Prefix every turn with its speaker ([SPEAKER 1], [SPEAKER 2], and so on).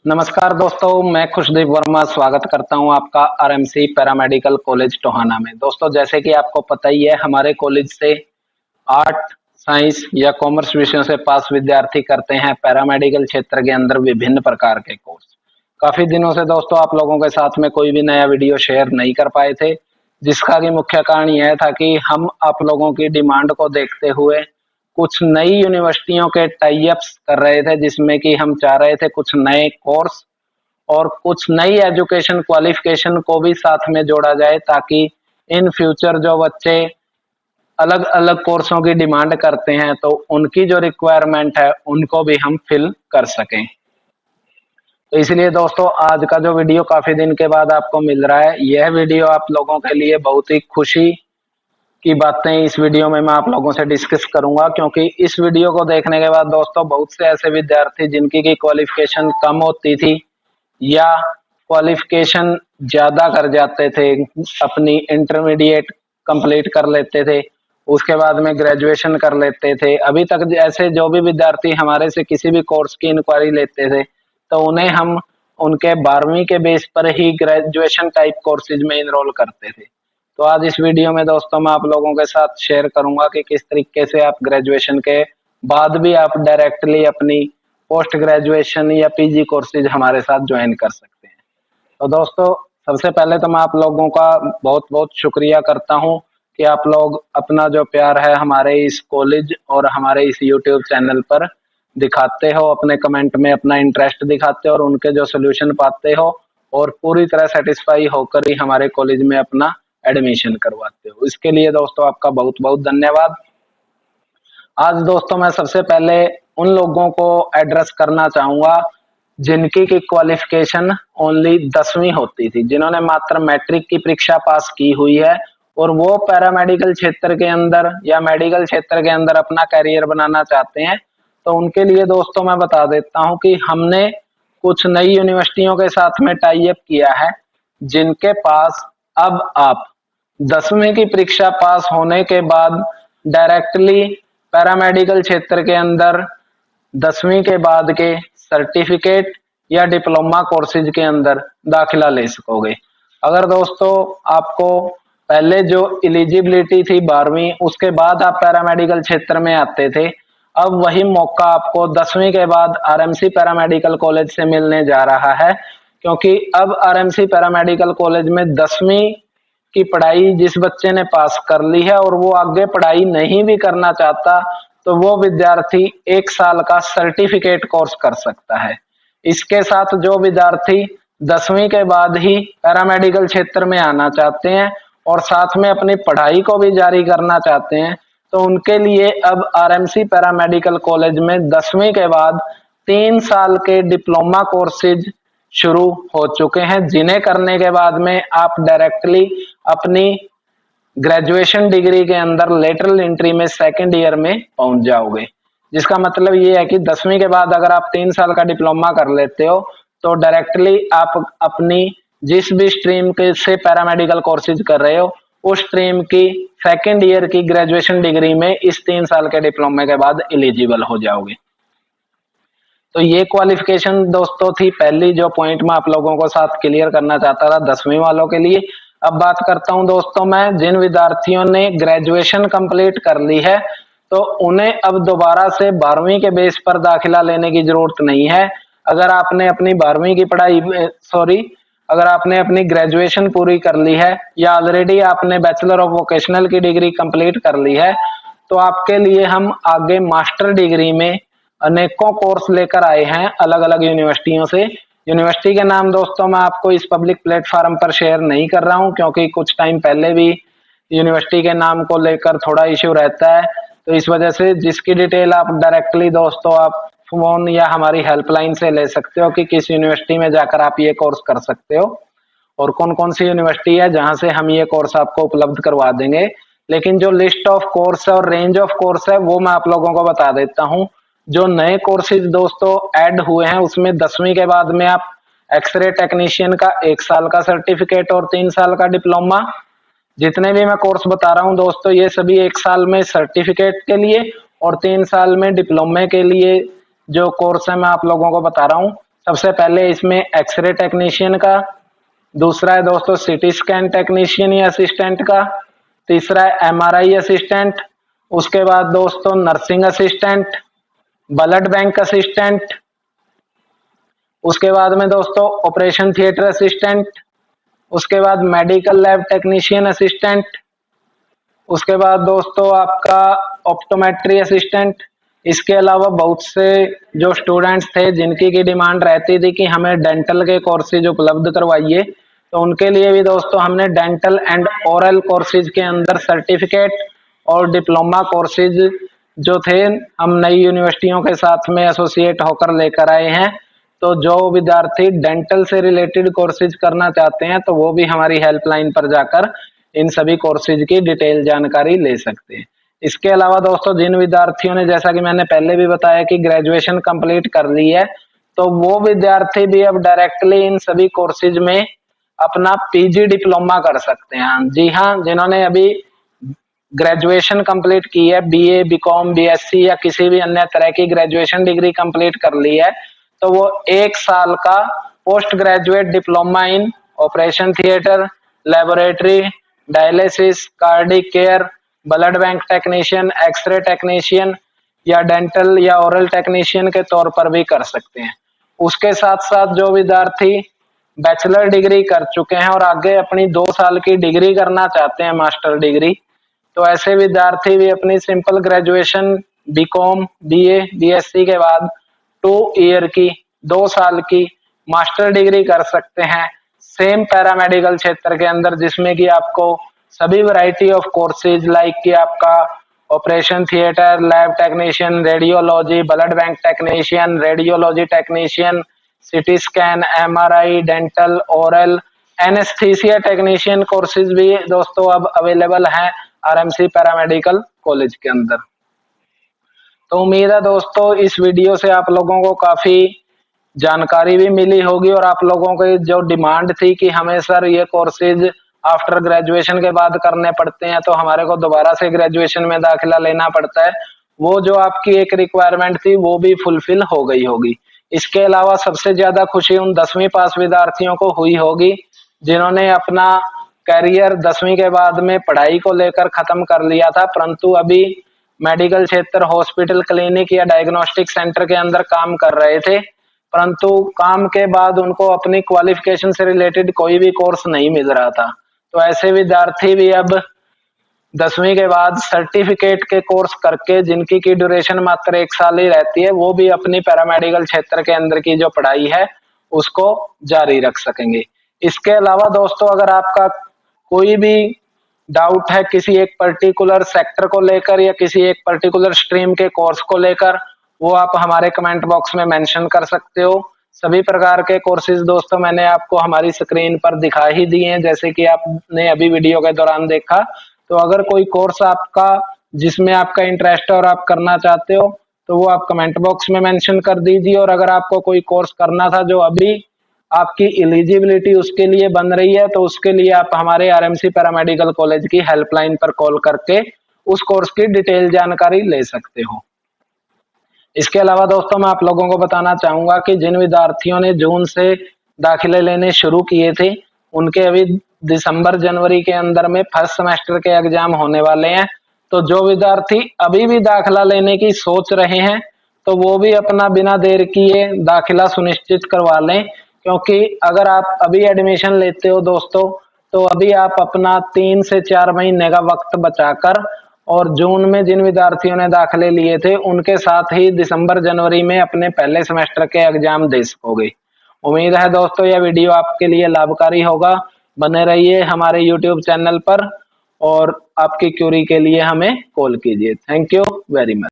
[SPEAKER 1] नमस्कार दोस्तों, मैं खुशदीप वर्मा स्वागत करता हूं आपका आरएमसी पैरामेडिकल कॉलेज टोहाना में। दोस्तों, जैसे कि आपको पता ही है, हमारे कॉलेज से आर्ट, साइंस या कॉमर्स विषयों से पास विद्यार्थी करते हैं पैरामेडिकल क्षेत्र के अंदर विभिन्न प्रकार के कोर्स। काफी दिनों से दोस्तों आप लोगों के साथ में कोई भी नया वीडियो शेयर नहीं कर पाए थे, जिसका कि मुख्य कारण यह था कि हम आप लोगों की डिमांड को देखते हुए कुछ नई यूनिवर्सिटियों के टाई अप्स कर रहे थे, जिसमें कि हम चाह रहे थे कुछ नए कोर्स और कुछ नई एजुकेशन क्वालिफिकेशन को भी साथ में जोड़ा जाए, ताकि इन फ्यूचर जो बच्चे अलग अलग कोर्सों की डिमांड करते हैं तो उनकी जो रिक्वायरमेंट है उनको भी हम फिल कर सकें। तो इसलिए दोस्तों, आज का जो वीडियो काफी दिन के बाद आपको मिल रहा है, यह वीडियो आप लोगों के लिए बहुत ही खुशी की बातें इस वीडियो में मैं आप लोगों से डिस्कस करूंगा, क्योंकि इस वीडियो को देखने के बाद दोस्तों बहुत से ऐसे विद्यार्थी जिनकी की क्वालिफिकेशन कम होती थी या क्वालिफिकेशन ज्यादा कर जाते थे, अपनी इंटरमीडिएट कंप्लीट कर लेते थे, उसके बाद में ग्रेजुएशन कर लेते थे। अभी तक ऐसे जो भी विद्यार्थी हमारे से किसी भी कोर्स की इंक्वायरी लेते थे तो उन्हें हम उनके 12वीं के बेस पर ही ग्रेजुएशन टाइप कोर्सेज में इनरोल करते थे। तो आज इस वीडियो में दोस्तों मैं आप लोगों के साथ शेयर करूंगा कि किस तरीके से आप ग्रेजुएशन के बाद भी आप डायरेक्टली अपनी पोस्ट ग्रेजुएशन या पीजी कोर्सेज हमारे साथ ज्वाइन कर सकते हैं। तो दोस्तों, सबसे पहले तो मैं आप लोगों का बहुत बहुत शुक्रिया करता हूं कि आप लोग अपना जो प्यार है हमारे इस कॉलेज और हमारे इस यूट्यूब चैनल पर दिखाते हो, अपने कमेंट में अपना इंटरेस्ट दिखाते हो और उनके जो सोल्यूशन पाते हो और पूरी तरह सेटिस्फाई होकर ही हमारे कॉलेज में अपना एडमिशन करवाते हो। इसके लिए दोस्तों आपका बहुत बहुत धन्यवाद। आज दोस्तों मैं सबसे पहले उन लोगों को एड्रेस करना चाहूंगा जिनकी की क्वालिफिकेशन ओनली 10वीं होती थी, जिन्होंने मात्र मैट्रिक की परीक्षा पास की हुई है और वो पैरामेडिकल क्षेत्र के अंदर या मेडिकल क्षेत्र के अंदर अपना करियर बनाना चाहते हैं। तो उनके लिए दोस्तों मैं बता देता हूं कि हमने कुछ नई यूनिवर्सिटियों के साथ में टाई अप किया है, जिनके पास अब आप 10वीं की परीक्षा पास होने के बाद डायरेक्टली पैरामेडिकल क्षेत्र के अंदर 10वीं के बाद के सर्टिफिकेट या डिप्लोमा कोर्सेज के अंदर दाखिला ले सकोगे। अगर दोस्तों आपको पहले जो एलिजिबिलिटी थी 12वीं, उसके बाद आप पैरामेडिकल क्षेत्र में आते थे, अब वही मौका आपको 10वीं के बाद आरएमसी पैरामेडिकल कॉलेज से मिलने जा रहा है, क्योंकि अब आरएमसी पैरामेडिकल कॉलेज में 10वीं की पढ़ाई जिस बच्चे ने पास कर ली है और वो आगे पढ़ाई नहीं भी करना चाहता तो वो विद्यार्थी 1 साल का सर्टिफिकेट कोर्स कर सकता है। इसके साथ जो विद्यार्थी 10वीं के बाद ही पैरामेडिकल क्षेत्र में आना चाहते हैं और साथ में अपनी पढ़ाई को भी जारी करना चाहते हैं, तो उनके लिए अब आरएमसी पैरामेडिकल कॉलेज में 10वीं के बाद 3 साल के डिप्लोमा कोर्सेज शुरू हो चुके हैं, जिन्हें करने के बाद में आप डायरेक्टली अपनी ग्रेजुएशन डिग्री के अंदर लेटरल एंट्री में सेकंड ईयर में पहुंच जाओगे। जिसका मतलब ये है कि 10वीं के बाद अगर आप 3 साल का डिप्लोमा कर लेते हो तो डायरेक्टली आप अपनी जिस भी स्ट्रीम के से पैरामेडिकल कोर्सेज कर रहे हो उस स्ट्रीम की सेकंड ईयर की ग्रेजुएशन डिग्री में इस 3 साल के डिप्लोमे के बाद एलिजिबल हो जाओगे। तो ये क्वालिफिकेशन दोस्तों थी पहली जो पॉइंट मैं आप लोगों को साथ क्लियर करना चाहता था 10वीं वालों के लिए। अब बात करता हूं दोस्तों मैं जिन विद्यार्थियों ने ग्रेजुएशन कंप्लीट कर ली है, तो उन्हें अब दोबारा से 12वीं के बेस पर दाखिला लेने की जरूरत नहीं है। अगर आपने अपनी 12वीं की पढ़ाई अगर आपने अपनी ग्रेजुएशन पूरी कर ली है या ऑलरेडी आपने बैचलर ऑफ वोकेशनल की डिग्री कंप्लीट कर ली है, तो आपके लिए हम आगे मास्टर डिग्री में अनेकों कोर्स लेकर आए हैं अलग अलग यूनिवर्सिटियों से। यूनिवर्सिटी के नाम दोस्तों मैं आपको इस पब्लिक प्लेटफॉर्म पर शेयर नहीं कर रहा हूं, क्योंकि कुछ टाइम पहले भी यूनिवर्सिटी के नाम को लेकर थोड़ा इश्यू रहता है, तो इस वजह से जिसकी डिटेल आप डायरेक्टली दोस्तों आप फोन या हमारी हेल्पलाइन से ले सकते हो कि किस यूनिवर्सिटी में जाकर आप ये कोर्स कर सकते हो और कौन कौन सी यूनिवर्सिटी है जहां से हम ये कोर्स आपको उपलब्ध करवा देंगे। लेकिन जो लिस्ट ऑफ कोर्स है और रेंज ऑफ कोर्स है वो मैं आप लोगों को बता देता हूं। जो नए कोर्सेज दोस्तों ऐड हुए हैं उसमें 10वीं के बाद में आप एक्सरे टेक्नीशियन का 1 साल का सर्टिफिकेट और 3 साल का डिप्लोमा, जितने भी मैं कोर्स बता रहा हूं दोस्तों ये सभी 1 साल में सर्टिफिकेट के लिए और 3 साल में डिप्लोमे के लिए जो कोर्स है मैं आप लोगों को बता रहा हूं। सबसे पहले इसमें एक्सरे टेक्नीशियन का, दूसरा है दोस्तों सीटी स्कैन टेक्नीशियन या असिस्टेंट का, तीसरा है एमआरआई असिस्टेंट, उसके बाद दोस्तों nursing assistant, blood bank assistant, उसके बाद में दोस्तों ऑपरेशन थिएटर असिस्टेंट, उसके बाद मेडिकल लैब टेक्नीशियन असिस्टेंट, उसके बाद दोस्तों आपका ऑप्टोमेट्री असिस्टेंट। इसके अलावा बहुत से जो स्टूडेंट्स थे जिनकी की डिमांड रहती थी कि हमें डेंटल के कोर्सेज उपलब्ध करवाइए, तो उनके लिए भी दोस्तों हमने डेंटल एंड ओरल कोर्सेज के अंदर सर्टिफिकेट और डिप्लोमा कोर्सेज जो थे हम नई यूनिवर्सिटियों के साथ में एसोसिएट होकर लेकर आए हैं। तो जो विद्यार्थी डेंटल से रिलेटेड कोर्सेज करना चाहते हैं तो वो भी हमारी हेल्पलाइन पर जाकर इन सभी कोर्सेज की डिटेल जानकारी ले सकते हैं। इसके अलावा दोस्तों जिन विद्यार्थियों ने, जैसा कि मैंने पहले भी बताया, कि ग्रेजुएशन कंप्लीट कर ली है, तो वो विद्यार्थी भी अब डायरेक्टली इन सभी कोर्सेज में अपना पीजी डिप्लोमा कर सकते हैं। जी हाँ, जिन्होंने अभी ग्रेजुएशन कंप्लीट की है, बीए, बीकॉम, बीएससी या किसी भी अन्य तरह की ग्रेजुएशन डिग्री कंप्लीट कर ली है, तो वो 1 साल का post graduate diploma in operation theatre, laboratory, dialysis, cardiac care, blood bank technician, x ray technician या डेंटल या ओरल टेक्नीशियन के तौर पर भी कर सकते हैं। उसके साथ साथ जो विद्यार्थी बैचलर डिग्री कर चुके हैं और आगे अपनी 2 साल की डिग्री करना चाहते हैं, मास्टर डिग्री, तो ऐसे विद्यार्थी भी अपनी simple graduation BCom, BA, BSc के बाद 2 ईयर की, 2 साल की मास्टर डिग्री कर सकते हैं सेम पैरामेडिकल क्षेत्र के अंदर, जिसमें कि आपको सभी वैरायटी ऑफ कोर्सेज लाइक कि आपका operation theatre, lab technician, radiology, blood bank technician, radiology technician, CT scan, MRI, dental, oral, anaesthesia technician courses भी दोस्तों अब अवेलेबल हैं आरएमसी पैरामेडिकल कॉलेज के अंदर। तो उम्मीद है दोस्तों इस वीडियो से आप लोगों को काफी जानकारी भी मिली होगी और आप लोगों की जो डिमांड थी कि हमें सर ये कोर्सेज आफ्टर ग्रेजुएशन के बाद करने पड़ते हैं, तो हमारे को दोबारा से ग्रेजुएशन में दाखिला लेना पड़ता है, वो जो आपकी एक रिक्वायरमेंट थी वो भी फुलफिल हो गई होगी। इसके अलावा सबसे ज्यादा खुशी उन 10वीं पास विद्यार्थियों को हुई होगी जिन्होंने अपना करियर 10वीं के बाद में पढ़ाई को लेकर खत्म कर लिया था, परंतु अभी मेडिकल क्षेत्र, हॉस्पिटल, क्लिनिक या डायग्नोस्टिक सेंटर के अंदर काम कर रहे थे, परंतु काम के बाद उनको अपनी क्वालिफिकेशन से रिलेटेड कोई भी कोर्स नहीं मिल रहा था। तो ऐसे विद्यार्थी भी अब 10वीं के बाद सर्टिफिकेट के कोर्स करके, जिनकी की ड्यूरेशन मात्र 1 साल ही रहती है, वो भी अपनी पैरामेडिकल क्षेत्र के अंदर की जो पढ़ाई है उसको जारी रख सकेंगे। इसके अलावा दोस्तों अगर आपका कोई भी डाउट है किसी एक पर्टिकुलर सेक्टर को लेकर या किसी एक पर्टिकुलर स्ट्रीम के कोर्स को लेकर, वो आप हमारे कमेंट बॉक्स में मेंशन कर सकते हो। सभी प्रकार के कोर्सेज दोस्तों मैंने आपको हमारी स्क्रीन पर दिखा ही दिए हैं, जैसे कि आपने अभी वीडियो के दौरान देखा। तो अगर कोई कोर्स आपका जिसमें आपका इंटरेस्ट है और आप करना चाहते हो तो वो आप कमेंट बॉक्स में मेंशन कर दीजिए। और अगर आपको कोई कोर्स करना था जो अभी आपकी एलिजिबिलिटी उसके लिए बन रही है, तो उसके लिए आप हमारे आरएमसी पैरामेडिकल कॉलेज की हेल्पलाइन पर कॉल करके उस कोर्स की डिटेल जानकारी ले सकते हो। इसके अलावा दोस्तों मैं आप लोगों को बताना चाहूंगा कि जिन विद्यार्थियों ने जून से दाखिले लेने शुरू किए थे, उनके अभी दिसंबर जनवरी के अंदर में फर्स्ट सेमेस्टर के एग्जाम होने वाले हैं। तो जो विद्यार्थी अभी भी दाखिला लेने की सोच रहे हैं तो वो भी अपना बिना देर किए दाखिला सुनिश्चित करवा लें, क्योंकि अगर आप अभी एडमिशन लेते हो दोस्तों तो अभी आप अपना 3 से 4 महीने का वक्त बचाकर और जून में जिन विद्यार्थियों ने दाखिले लिए थे उनके साथ ही दिसंबर जनवरी में अपने पहले सेमेस्टर के एग्जाम दे सकोगे। उम्मीद है दोस्तों यह वीडियो आपके लिए लाभकारी होगा। बने रहिए हमारे YouTube चैनल पर और आपकी क्यूरी के लिए हमें कॉल कीजिए। Thank you very much.